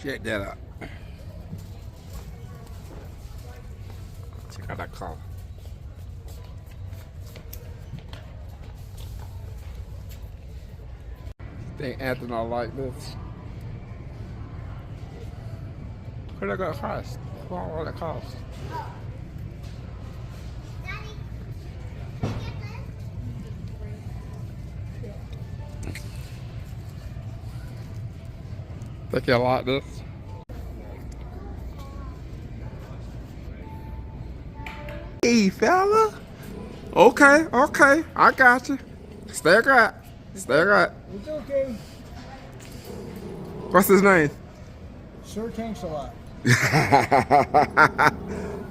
Check that out. Check out that collar. Think Anthony like this? What that gonna cost? What that cost? Think you like this? Hey, fella. Okay, okay. I got you. Stay right. Stay right. It's okay. What's his name? Sir Tanks a lot.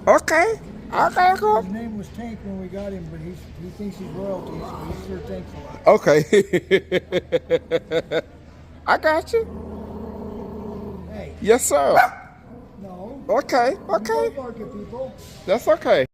Okay. Okay, cool. His name was Tank when we got him, but he thinks he's royalty, so he's Sir Tanks a lot. Okay. I got you. Hey. Yes, sir. No. Okay, You okay. don't bark at people. That's okay.